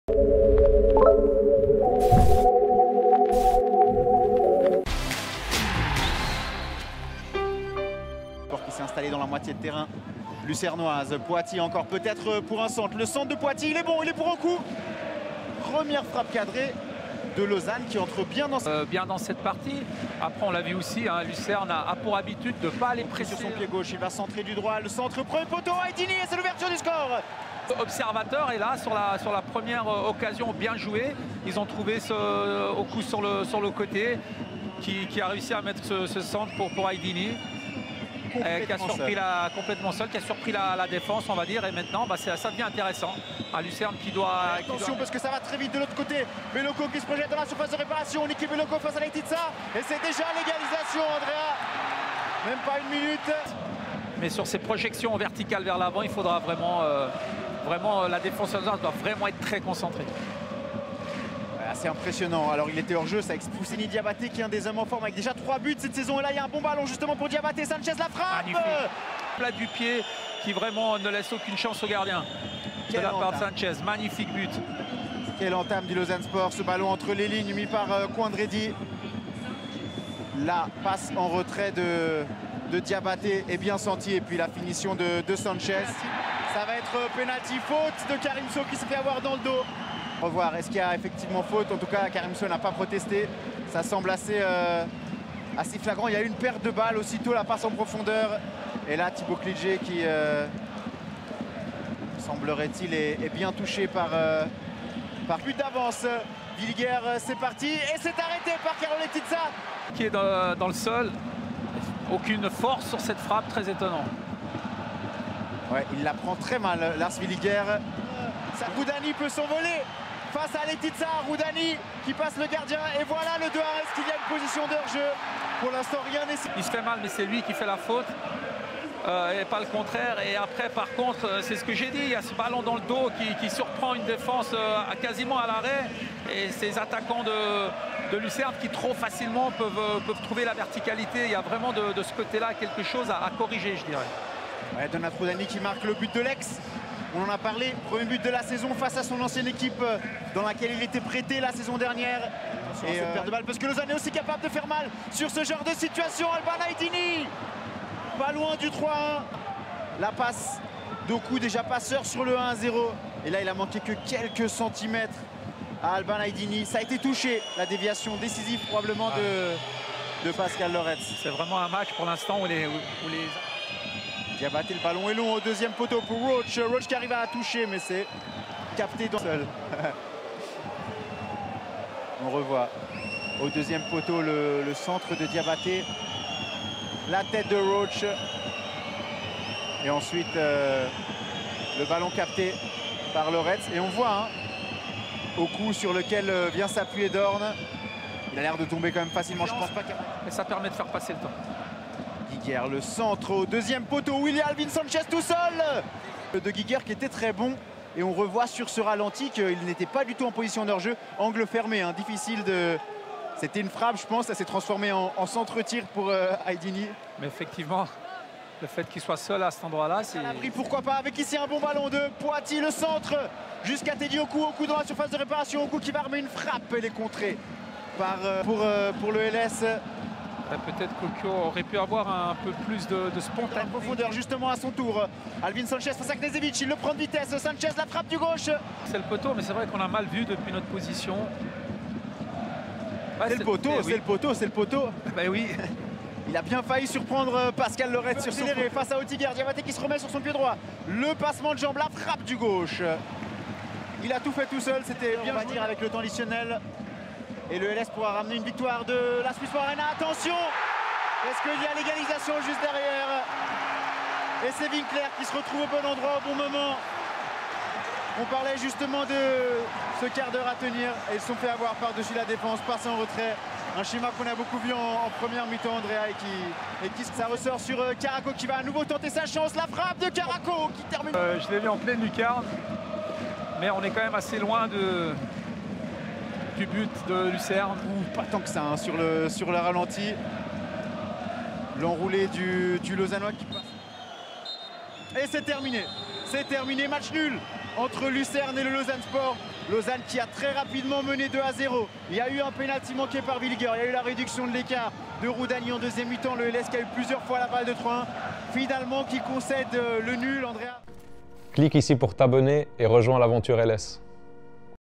Qui s'est installé dans la moitié de terrain lucernoise. Poitiers encore peut-être pour un centre. Le centre de Poitiers, il est bon, il est pour un coup. Première frappe cadrée de Lausanne qui entre bien dans cette partie. Après, on l'a vu aussi, hein, Lucerne a pour habitude de ne pas aller presser. Sur son pied gauche, il va centrer du droit. Le centre, premier poteau, Aydini, et c'est l'ouverture du score. Observateur, et là, sur la première occasion, bien joué. Ils ont trouvé au coup sur le côté, qui a réussi à mettre ce centre pour Aydini. Qui a surpris complètement seul, qui a surpris la défense, on va dire, et maintenant ça devient intéressant. À Lucerne qui doit... Attention parce que ça va très vite de l'autre côté. Belloco qui se projette dans la surface de réparation. Niki Belloco face à Letizia. Et c'est déjà l'égalisation, Andrea. Même pas une minute. Mais sur ces projections verticales vers l'avant, il faudra vraiment la défense doit vraiment être très concentrée. C'est impressionnant. Alors il était hors jeu, ça expulse Fousseni Diabaté qui est un des hommes en forme avec déjà 3 buts cette saison. Et là il y a un bon ballon justement pour Diabaté. Sanchez la frappe. Plat du pied qui vraiment ne laisse aucune chance au gardien de la part de Sanchez. Magnifique but. Quelle entame du Lausanne Sport. Ce ballon entre les lignes mis par Coindredi. La passe en retrait de Diabaté est bien sentie. Et puis la finition de Sanchez. Ça va être penalty, faute de Karimso qui s'est fait avoir dans le dos. Revoir, est-ce qu'il y a effectivement faute? En tout cas, Karimso n'a pas protesté. Ça semble assez flagrant. Il y a eu une perte de balle aussitôt, la passe en profondeur. Et là, Thibaut Cléger qui, semblerait-il, est bien touché par but d'avance. Villiger, c'est parti. Et c'est arrêté par Carlo Letizia. Qui est dans le sol. Aucune force sur cette frappe, très étonnant. Ouais, il la prend très mal, Lars Villiger. Roudani peut s'envoler face à Letizia. Roudani qui passe le gardien. Et voilà le 2-1. Est-ce qu'il y a une position de hors-jeu? Pour l'instant, rien n'est... Il se fait mal, mais c'est lui qui fait la faute. Et pas le contraire. Et après, par contre, c'est ce que j'ai dit. Il y a ce ballon dans le dos qui surprend une défense quasiment à l'arrêt. Et ces attaquants de Lucerne qui trop facilement peuvent trouver la verticalité. Il y a vraiment de ce côté-là quelque chose à corriger, je dirais. Ouais, Donat Roudani qui marque le but de l'ex. On en a parlé, premier but de la saison face à son ancienne équipe dans laquelle il était prêté la saison dernière. Et cette perte de balle parce que Lausanne est aussi capable de faire mal sur ce genre de situation. Alban Aydini, pas loin du 3-1. La passe d'Oku, déjà passeur sur le 1-0. Et là, il a manqué que quelques centimètres à Alban Aydini. Ça a été touché, la déviation décisive probablement de Pascal Loretz. C'est vraiment un match pour l'instant où les... Diabaté, le ballon est long au deuxième poteau pour Roach. Roach qui arrive à toucher, mais c'est capté dans le seul. On revoit au deuxième poteau le centre de Diabaté. La tête de Roach. Et ensuite, le ballon capté par Loretz. Et on voit au coup sur lequel vient s'appuyer Dorn. Il a l'air de tomber quand même facilement. Je pense pas qu'il... Et ça permet de faire passer le temps. Guiguer, le centre au deuxième poteau où il y a Alvin Sanchez tout seul. De Guiguer qui était très bon. Et on revoit sur ce ralenti qu'il n'était pas du tout en position d'hors-jeu. Angle fermé, difficile de... C'était une frappe, je pense. Ça s'est transformé en centre-tir pour Aydini. Mais effectivement, le fait qu'il soit seul à cet endroit-là, c'est... Pourquoi pas, avec ici un bon ballon de Poitiers, le centre jusqu'à Teddy Oku. Oku dans la surface de réparation. Oku qui va armer une frappe. Elle est contrée pour le LS. Peut-être qu'Oku aurait pu avoir un peu plus de spontanéité. En profondeur justement à son tour. Alvin Sanchez face à Knežević, il le prend de vitesse. Sanchez, la frappe du gauche. C'est le poteau, mais c'est vrai qu'on a mal vu depuis notre position. Ouais, c'est le poteau, c'est le poteau, c'est le poteau. Ben oui. Il a bien failli surprendre Pascal Loretz sur son face à Otiger. Diabaté qui se remet sur son pied droit. Le passement de jambe, la frappe du gauche. Il a tout fait tout seul, c'était bien, on va dire, avec le temps additionnel. Et le LS pourra ramener une victoire de la Swiss Arena. Attention! Est-ce qu'il y a l'égalisation juste derrière? Et c'est Winkler qui se retrouve au bon endroit au bon moment. On parlait justement de ce quart d'heure à tenir. Et ils se sont fait avoir par-dessus la défense, passe en retrait. Un schéma qu'on a beaucoup vu en première mi-temps, Andrea, et qui ça ressort sur Caraco qui va à nouveau tenter sa chance. La frappe de Caraco qui termine. Je l'ai vu en pleine lucarne. Mais on est quand même assez loin du but de Lucerne. Pas tant que ça sur le ralenti. L'enroulé du Lausannois qui passe. Et c'est terminé. C'est terminé, match nul entre Lucerne et le Lausanne Sport. Lausanne qui a très rapidement mené 2-0. Il y a eu un pénalty manqué par Williger. Il y a eu la réduction de l'écart de Roudani en deuxième mi-temps. Le LS qui a eu plusieurs fois la balle de 3-1. Finalement qui concède le nul, Andrea. Clique ici pour t'abonner et rejoins l'aventure LS.